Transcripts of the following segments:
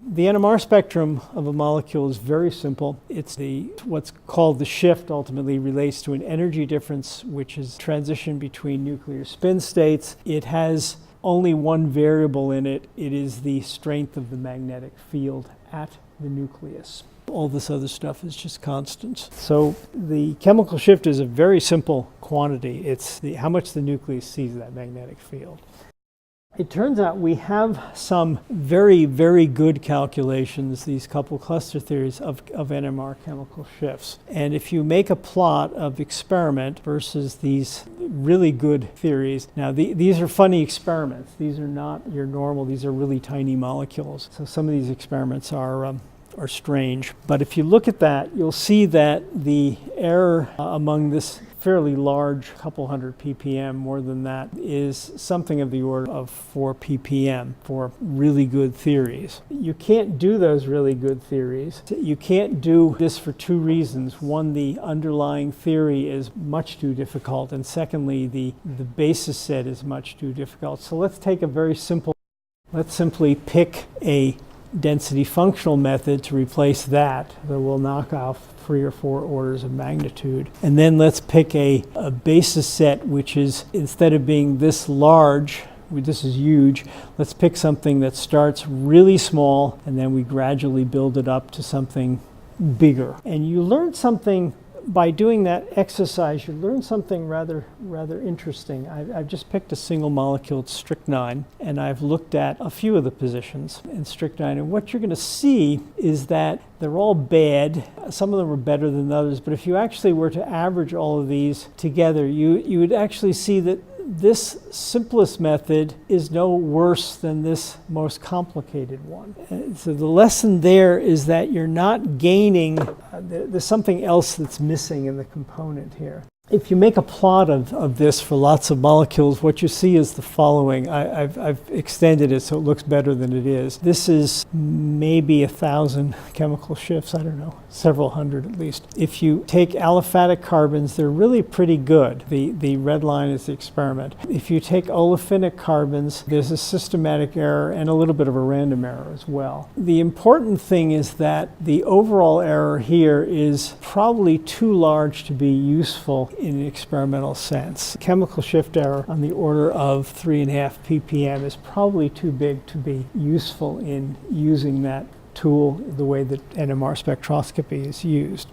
The NMR spectrum of a molecule is very simple. It's what's called the shift ultimately relates to an energy difference, which is transition between nuclear spin states. It has only one variable in it. It is the strength of the magnetic field at the nucleus. All this other stuff is just constants. So the chemical shift is a very simple quantity. It's how much the nucleus sees that magnetic field. It turns out we have some very, very good calculations, these couple cluster theories of NMR chemical shifts. And if you make a plot of experiment versus these really good theories, now these are funny experiments. These are not your normal, these are really tiny molecules. So some of these experiments are strange. But if you look at that, you'll see that the error among this fairly large, couple hundred ppm, more than that, is something of the order of 4 ppm for really good theories. You can't do those really good theories. You can't do this for two reasons. One, the underlying theory is much too difficult, and secondly, the basis set is much too difficult. So let's take a very simple, let's simply pick a density functional method to replace that will knock off 3 or 4 orders of magnitude. And then let's pick a basis set which is, instead of being this large, this is huge, let's pick something that starts really small and then we gradually build it up to something bigger. And you learn something by doing that exercise, you learn something rather interesting. I've just picked a single molecule, strychnine, and I've looked at a few of the positions in strychnine. And what you're going to see is that they're all bad. Some of them are better than others, but if you actually were to average all of these together, you would actually see that this simplest method is no worse than this most complicated one. So the lesson there is that you're not gaining, there's something else that's missing in the component here. If you make a plot of this for lots of molecules, what you see is the following. I've extended it so it looks better than it is. This is maybe 1,000 chemical shifts, I don't know, several hundred at least. If you take aliphatic carbons, they're really pretty good. The red line is the experiment. If you take olefinic carbons, there's a systematic error and a little bit of a random error as well. The important thing is that the overall error here is probably too large to be useful in an experimental sense. Chemical shift error on the order of 3.5 ppm is probably too big to be useful in using that tool the way that NMR spectroscopy is used.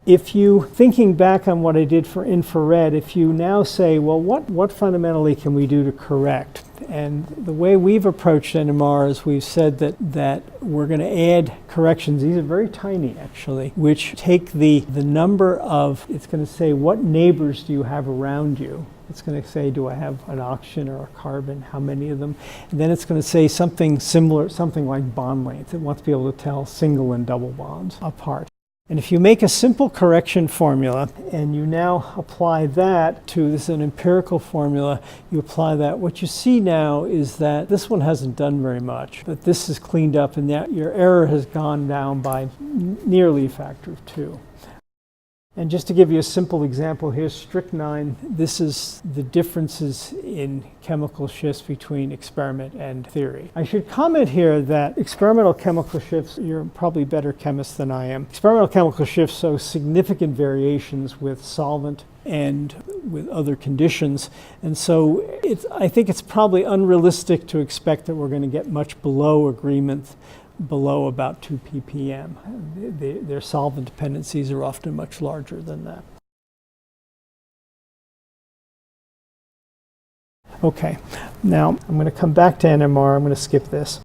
If you, thinking back on what I did for infrared, if you now say, well, what fundamentally can we do to correct? And the way we've approached NMR is we've said that we're going to add corrections. These are very tiny, actually, which take the number of, it's going to say, what neighbors do you have around you? It's going to say, do I have an oxygen or a carbon? How many of them? And then it's going to say something similar, something like bond length. It wants to be able to tell single and double bonds apart. And if you make a simple correction formula and you now apply that to, this is an empirical formula, you apply that, what you see now is that this one hasn't done very much, but this is cleaned up and that your error has gone down by nearly a factor of 2. And just to give you a simple example, here's strychnine. This is the differences in chemical shifts between experiment and theory. I should comment here that experimental chemical shifts, you're probably better chemists than I am. Experimental chemical shifts show significant variations with solvent and with other conditions. And so I think it's probably unrealistic to expect that we're going to get much below agreement below about 2 ppm. Their solvent dependencies are often much larger than that. Okay, now I'm going to come back to NMR. I'm going to skip this.